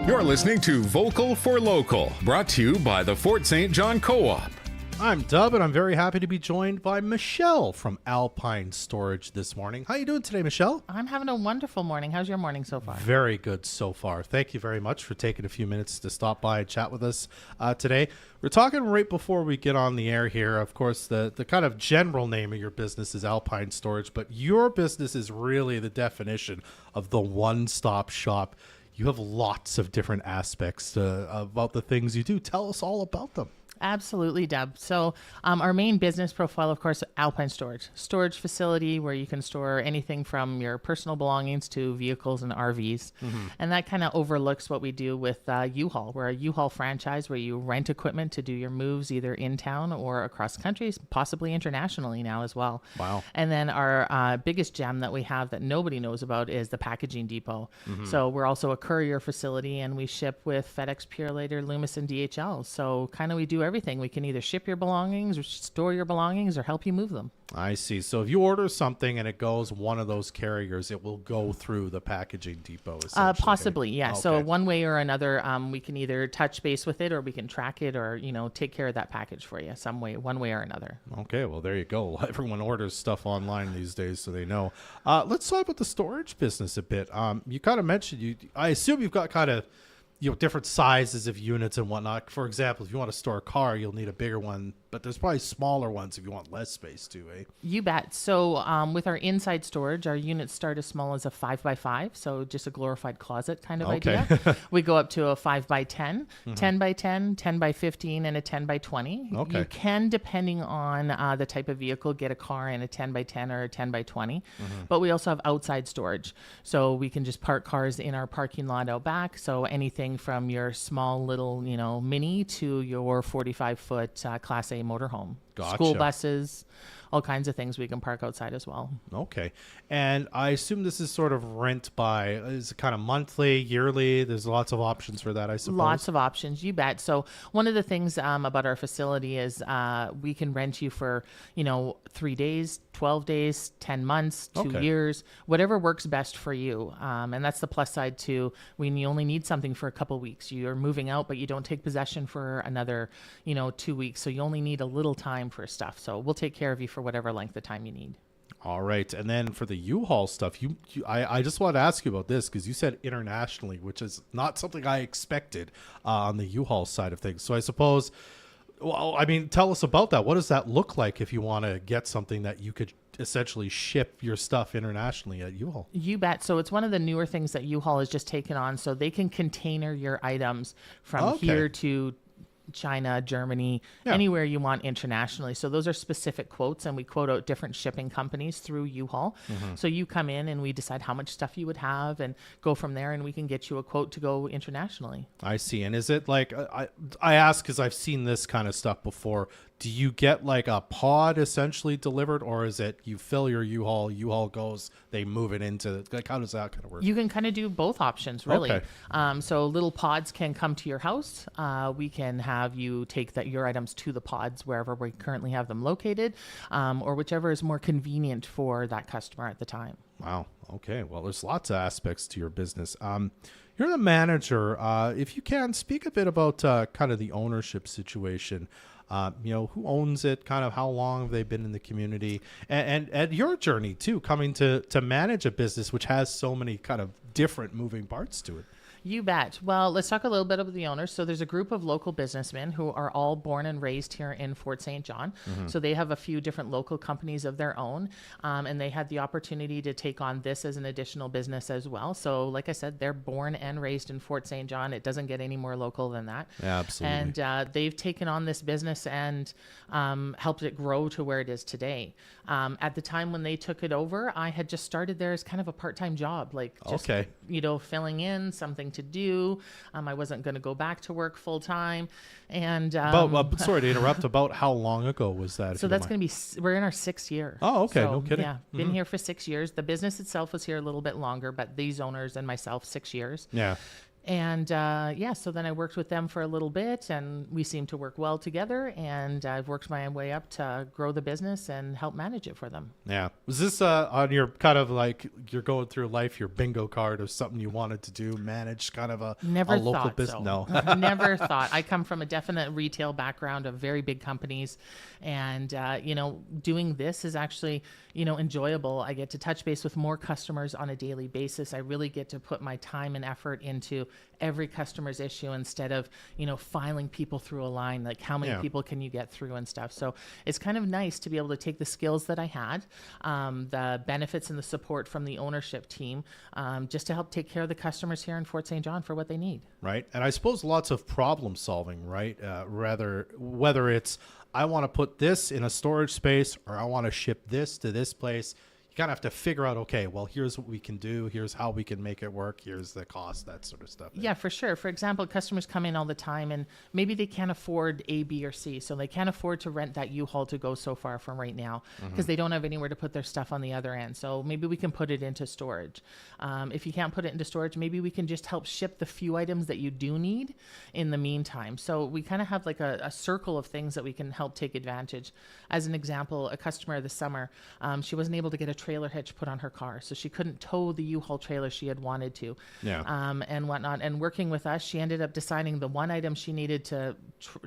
You're listening to Vocal for Local, brought to you by the Fort St. John Co-op. I'm Dub, and I'm very happy to be joined by Michelle from Alpine Storage this morning. How you doing today, Michelle? I'm having a wonderful morning. How's your morning so far? Very good so far. Thank you very much for taking a few minutes to stop by and chat with us today. We're talking right before we get on the air here. Of course, the kind of general name of your business is Alpine Storage, but your business is really the definition of the one-stop shop. You have lots of different aspects about the things you do. Tell us all about them. Absolutely, Deb. So our main business profile, of course, Alpine Storage facility where you can store anything from your personal belongings to vehicles and RVs. Mm-hmm. And that kind of overlooks what we do with U-Haul. We're a U-Haul franchise where you rent equipment to do your moves either in town or across countries, possibly internationally now as well. Wow. And then our biggest gem that we have that nobody knows about is the packaging depot. Mm-hmm. So we're also a courier facility, and we ship with FedEx, Purolator, Loomis, and DHL. So kind of we do everything. We can either ship your belongings or store your belongings or help you move them. I see. So if you order something and it goes one of those carriers, it will go through the packaging depot, essentially. Possibly, yeah. Okay. So one way or another, we can either touch base with it or we can track it or, take care of that package for you one way or another. Okay, well, there you go. Everyone orders stuff online these days, so they know. Let's talk about the storage business a bit. You kind of mentioned, I assume you've got kind of different sizes of units and whatnot. For example, if you want to store a car, you'll need a bigger one, but there's probably smaller ones if you want less space too, eh? You bet. So with our inside storage, our units start as small as a 5x5, so just a glorified closet kind of idea. We go up to a 5x10, 10x10, 10x15, and a 10x20. Okay. You can, depending on the type of vehicle, get a car in a 10x10 or a 10x20, but we also have outside storage. So we can just park cars in our parking lot out back, so anything from your small little, mini to your 45-foot Class A motorhome. Gotcha. School buses, all kinds of things we can park outside as well. Okay. And I assume this is sort of rent by, is it kind of monthly, yearly? There's lots of options for that, I suppose. Lots of options, you bet. So one of the things about our facility is we can rent you for, 3 days, 12 days, 10 months, 2 years, whatever works best for you. And that's the plus side too. When you only need something for a couple weeks, you're moving out, but you don't take possession for another, 2 weeks. So you only need a little time for stuff. So we'll take care of you for whatever length of time you need. All right. And then for the U-Haul stuff, I just want to ask you about this because you said internationally, which is not something I expected on the U-Haul side of things. So I suppose, tell us about that. What does that look like if you want to get something that you could essentially ship your stuff internationally at U-Haul? You bet. So it's one of the newer things that U-Haul has just taken on. So they can container your items from here to China, Germany, anywhere you want internationally. So those are specific quotes, and we quote out different shipping companies through U-Haul. So you come in and we decide how much stuff you would have and go from there, and we can get you a quote to go internationally. I see. And is it like, I ask because I've seen this kind of stuff before. Do you get like a pod essentially delivered, or is it you fill your U-Haul goes, they move it into, like, how does that kind of work? You can kind of do both options, really. So little pods can come to your house. We can have you take your items to the pods wherever we currently have them located, or whichever is more convenient for that customer at the time. Wow. Okay. Well, there's lots of aspects to your business. You're the manager. If you can, speak a bit about kind of the ownership situation. Who owns it, kind of how long have they been in the community, and your journey too, coming to manage a business which has so many kind of different moving parts to it. You bet. Well, let's talk a little bit about the owners. So there's a group of local businessmen who are all born and raised here in Fort St. John. So they have a few different local companies of their own, and they had the opportunity to take on this as an additional business as well. So like I said, they're born and raised in Fort St. John. It doesn't get any more local than that. Yeah, absolutely. And they've taken on this business and helped it grow to where it is today. At the time when they took it over, I had just started there as kind of a part-time job, like just, filling in something to do. I wasn't going to go back to work full time. And sorry to interrupt. About how long ago was that? So that's going to be, we're in our 6th year. Oh, okay. So, no kidding. Yeah, been here for 6 years. The business itself was here a little bit longer, but these owners and myself, 6 years. Yeah. And so then I worked with them for a little bit, and we seemed to work well together. And I've worked my way up to grow the business and help manage it for them. Yeah. Was this on your kind of like you're going through life, your bingo card of something you wanted to do, manage kind of a local business? So. No. Never thought. I come from a definite retail background of very big companies. And, doing this is actually, enjoyable. I get to touch base with more customers on a daily basis. I really get to put my time and effort into every customer's issue instead of, filing people through a line, like how many people can you get through and stuff. So it's kind of nice to be able to take the skills that I had, the benefits and the support from the ownership team, just to help take care of the customers here in Fort St. John for what they need. Right. And I suppose lots of problem solving, right? Whether it's, I want to put this in a storage space or I want to ship this to this place. You kind of have to figure out, okay, well, here's what we can do. Here's how we can make it work. Here's the cost, that sort of stuff. Yeah, for sure. For example, customers come in all the time and maybe they can't afford A, B, or C. So they can't afford to rent that U-Haul to go so far from right now because they don't have anywhere to put their stuff on the other end. So maybe we can put it into storage. If you can't put it into storage, maybe we can just help ship the few items that you do need in the meantime. So we kind of have like a circle of things that we can help take advantage. As an example, a customer this summer, she wasn't able to get a trailer hitch put on her car, so she couldn't tow the U-Haul trailer she had wanted to, and whatnot. And working with us, she ended up deciding the one item she needed to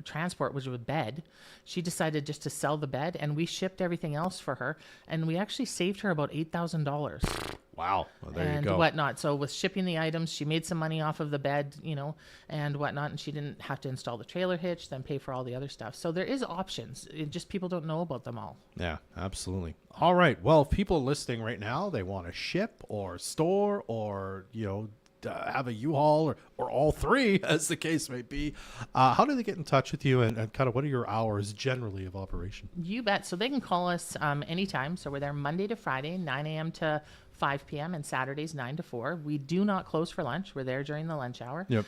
transport, which was a bed. She decided just to sell the bed, and we shipped everything else for her, and we actually saved her about $8,000. Wow. Well, there you go. And whatnot. So with shipping the items, she made some money off of the bed, and whatnot, and she didn't have to install the trailer hitch, then pay for all the other stuff. So there is options. It just people don't know about them all. Yeah, absolutely. All right. Well, if people listening right now, they want to ship or store or, have a U-Haul or all three, as the case may be, how do they get in touch with you and kind of what are your hours generally of operation? You bet. So they can call us anytime. So we're there Monday to Friday, 9 a.m. to 5 p.m. and Saturdays 9 to 4. We do not close for lunch. We're there during the lunch hour. Yep.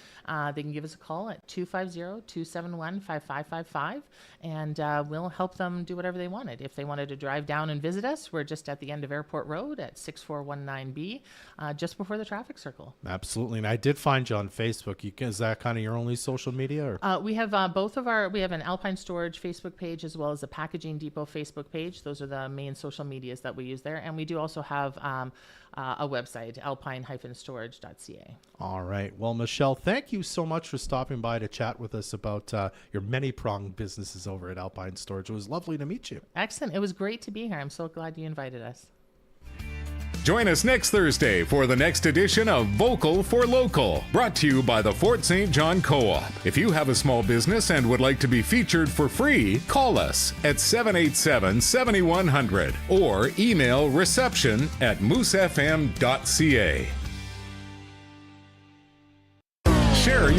They can give us a call at 250-271-5555, and we'll help them do whatever they wanted. If they wanted to drive down and visit us, we're just at the end of Airport Road at 6419B, just before the traffic circle. Absolutely. And I did find you on Facebook. Is that kind of your only social media? Or? We have we have an Alpine Storage Facebook page as well as a Packaging Depot Facebook page. Those are the main social medias that we use there. And we do also have a website, alpine-storage.ca. All right. Well, Michelle, thank you so much for stopping by to chat with us about your many-pronged businesses over at Alpine Storage. It was lovely to meet you. Excellent. It was great to be here. I'm so glad you invited us. Join us next Thursday for the next edition of Vocal for Local, brought to you by the Fort St. John Co-op. If you have a small business and would like to be featured for free, call us at 787-7100 or email reception@moosefm.ca. Share your